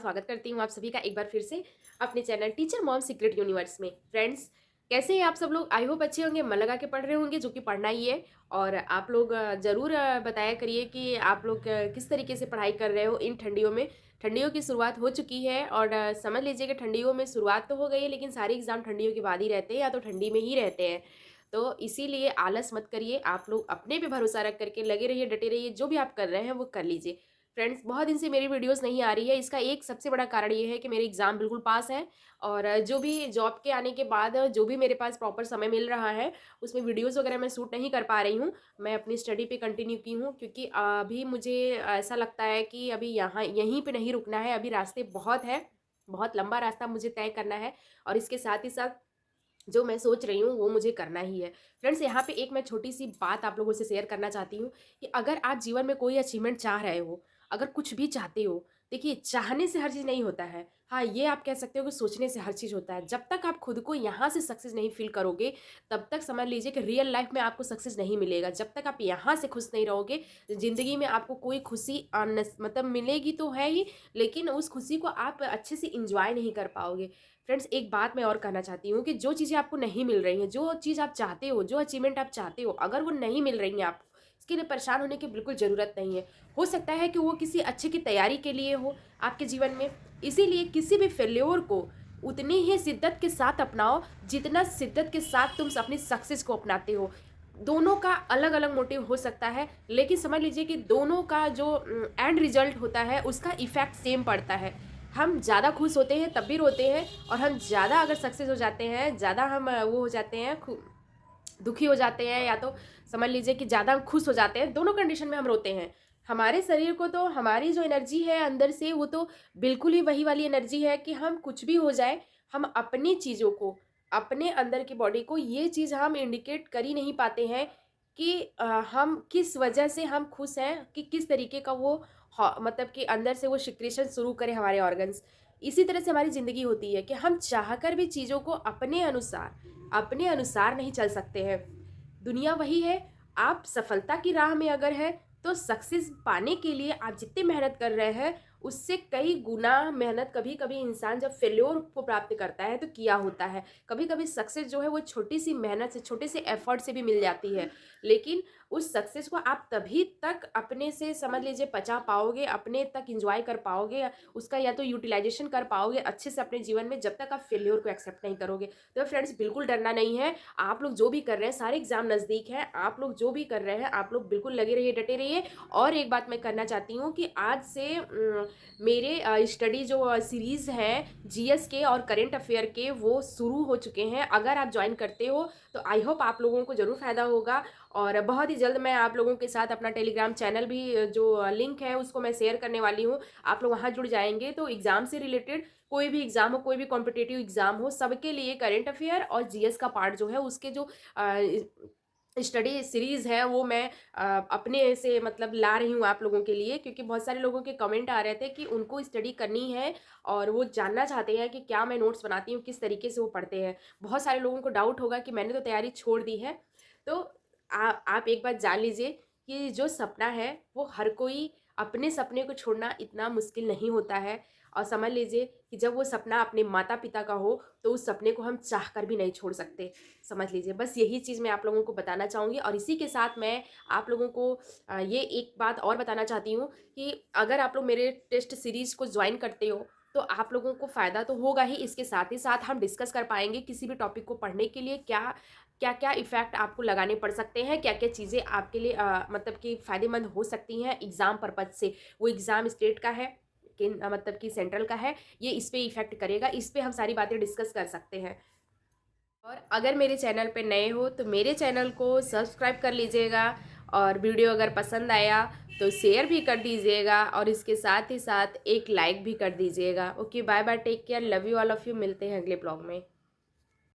स्वागत करती हूँ आप सभी का एक बार फिर से अपने channel teacher mom secret universe में। फ्रेंड्स, कैसे हैं आप सब लोग? आई होप अच्छे होंगे, मन लगा के पढ़ रहे होंगे, जो कि पढ़ना ही है। और आप लोग ज़रूर बताया करिए कि आप लोग किस तरीके से पढ़ाई कर रहे हो इन ठंडियों में। ठंडियों की शुरुआत हो चुकी है और समझ लीजिए कि ठंडियों में शुरुआत तो हो गई है, लेकिन सारे एग्ज़ाम ठंडियों के बाद ही रहते हैं या तो ठंडी में ही रहते हैं। तो इसीलिए आलस मत करिए, आप लोग अपने पे भरोसा रख करके लगे रहिए, डटे रहिए, जो भी आप कर रहे हैं वो कर लीजिए। फ्रेंड्स, बहुत दिन से मेरी वीडियोस नहीं आ रही है, इसका एक सबसे बड़ा कारण ये है कि मेरे एग्ज़ाम बिल्कुल पास है। और जो भी जॉब के आने के बाद जो भी मेरे पास प्रॉपर समय मिल रहा है, उसमें वीडियोस वगैरह मैं शूट नहीं कर पा रही हूँ। मैं अपनी स्टडी पे कंटिन्यू की हूँ, क्योंकि अभी मुझे ऐसा लगता है कि अभी यहाँ यहीं पे नहीं रुकना है, अभी रास्ते बहुत है, बहुत लंबा रास्ता मुझे तय करना है। और इसके साथ ही साथ जो मैं सोच रही हूँ वो मुझे करना ही है। फ्रेंड्स, यहाँ पे एक मैं छोटी-सी बात आप लोगों से शेयर करना चाहती हूँ कि अगर आप जीवन में कोई अचीवमेंट चाह रहे हो, अगर कुछ भी चाहते हो, देखिए चाहने से हर चीज़ नहीं होता है। हाँ, ये आप कह सकते हो कि सोचने से हर चीज़ होता है। जब तक आप खुद को यहाँ से सक्सेस नहीं फ़ील करोगे, तब तक समझ लीजिए कि रियल लाइफ़ में आपको सक्सेस नहीं मिलेगा। जब तक आप यहाँ से खुश नहीं रहोगे, ज़िंदगी में आपको कोई खुशी मतलब मिलेगी तो है ही, लेकिन उस खुशी को आप अच्छे से एन्जॉय नहीं कर पाओगे। फ्रेंड्स, एक बात मैं और कहना चाहती हूँ कि जो चीज़ें आपको नहीं मिल रही हैं, जो चीज़ आप चाहते हो, जो अचीवमेंट आप चाहते हो, अगर वो नहीं मिल रही हैं आपको, इसके लिए परेशान होने की बिल्कुल ज़रूरत नहीं है। हो सकता है कि वो किसी अच्छे की तैयारी के लिए हो आपके जीवन में। इसीलिए किसी भी फेल्योर को उतनी ही शिद्दत के साथ अपनाओ, जितना शिद्दत के साथ तुम अपनी सक्सेस को अपनाते हो। दोनों का अलग-अलग मोटिव हो सकता है, लेकिन समझ लीजिए कि दोनों का जो एंड रिजल्ट होता है, उसका इफ़ेक्ट सेम पड़ता है। हम ज़्यादा खुश होते हैं तब भी रोते हैं, और हम ज़्यादा अगर सक्सेस हो जाते हैं, ज़्यादा हम वो हो जाते हैं, दुखी हो जाते हैं, या तो समझ लीजिए कि ज़्यादा हम खुश हो जाते हैं, दोनों कंडीशन में हम रोते हैं। हमारे शरीर को तो हमारी जो एनर्जी है अंदर से, वो तो बिल्कुल ही वही वाली एनर्जी है कि हम कुछ भी हो जाए, हम अपनी चीज़ों को, अपने अंदर की बॉडी को ये चीज़ हम इंडिकेट कर ही नहीं पाते हैं कि हम किस वजह से हम खुश हैं, कि किस तरीके का वो मतलब कि अंदर से वो सिक्रेशन शुरू करें हमारे ऑर्गन्स। इसी तरह से हमारी ज़िंदगी होती है कि हम चाहकर भी चीज़ों को अपने अनुसार नहीं चल सकते हैं। दुनिया वही है, आप सफलता की राह में अगर है, तो सक्सेस पाने के लिए आप जितनी मेहनत कर रहे हैं, उससे कई गुना मेहनत कभी-कभी इंसान जब फेल्योर को प्राप्त करता है तो किया होता है। कभी-कभी सक्सेस जो है वो छोटी-सी मेहनत से, छोटे से एफर्ट से भी मिल जाती है। लेकिन उस सक्सेस को आप तभी तक अपने से समझ लीजिए पचा पाओगे, अपने तक एन्जॉय कर पाओगे, उसका या तो यूटिलाइज़ेशन कर पाओगे अच्छे से अपने जीवन में, जब तक आप फेल्योर को एक्सेप्ट नहीं करोगे। तो फ्रेंड्स, बिल्कुल डरना नहीं है। आप लोग जो भी कर रहे हैं, सारे एग्ज़ाम नज़दीक हैं, आप लोग जो भी कर रहे हैं, आप लोग बिल्कुल लगे रहिए, डटे रहिए। और एक बात मैं करना चाहती हूँ कि आज से मेरे स्टडी जो सीरीज़ हैं जीएस के और करंट अफेयर के, वो शुरू हो चुके हैं। अगर आप जॉइन करते हो तो आई होप आप लोगों को ज़रूर फ़ायदा होगा। और बहुत ही जल्द मैं आप लोगों के साथ अपना टेलीग्राम चैनल भी जो लिंक है उसको मैं शेयर करने वाली हूँ। आप लोग वहाँ जुड़ जाएँगे तो एग्ज़ाम से रिलेटेड कोई भी एग्ज़ाम हो, कोई भी कॉम्पिटिटिव एग्ज़ाम हो, सबके लिए करंट अफेयर और जीएस का पार्ट जो है उसके जो स्टडी सीरीज़ है वो मैं अपने से मतलब ला रही हूँ आप लोगों के लिए, क्योंकि बहुत सारे लोगों के कमेंट आ रहे थे कि उनको स्टडी करनी है और वो जानना चाहते हैं कि क्या मैं नोट्स बनाती हूँ, किस तरीके से वो पढ़ते हैं। बहुत सारे लोगों को डाउट होगा कि मैंने तो तैयारी छोड़ दी है। तो आप एक बात जान लीजिए कि जो सपना है वो हर कोई, अपने सपने को छोड़ना इतना मुश्किल नहीं होता है। और समझ लीजिए कि जब वो सपना अपने माता-पिता का हो, तो उस सपने को हम चाहकर भी नहीं छोड़ सकते। समझ लीजिए, बस यही चीज़ मैं आप लोगों को बताना चाहूँगी। और इसी के साथ मैं आप लोगों को ये एक बात और बताना चाहती हूँ कि अगर आप लोग मेरे टेस्ट सीरीज़ को जॉइन करते हो, तो आप लोगों को फ़ायदा तो होगा ही, इसके साथ ही साथ हम डिस्कस कर पाएँगे किसी भी टॉपिक को पढ़ने के लिए क्या-क्या इफ़ेक्ट आपको लगाने पड़ सकते हैं, क्या-क्या चीज़ें आपके लिए मतलब कि फ़ायदेमंद हो सकती हैं एग्ज़ाम पर्पज़ से। वो एग्ज़ाम स्टेट का है, मतलब कि सेंट्रल का है, ये इस पे इफ़ेक्ट करेगा, इस पे हम सारी बातें डिस्कस कर सकते हैं। और अगर मेरे चैनल पे नए हो तो मेरे चैनल को सब्सक्राइब कर लीजिएगा, और वीडियो अगर पसंद आया तो शेयर भी कर दीजिएगा, और इसके साथ ही साथ एक लाइक भी कर दीजिएगा। Okay, bye bye, take care, love you all of you. मिलते हैं अगले ब्लॉग में।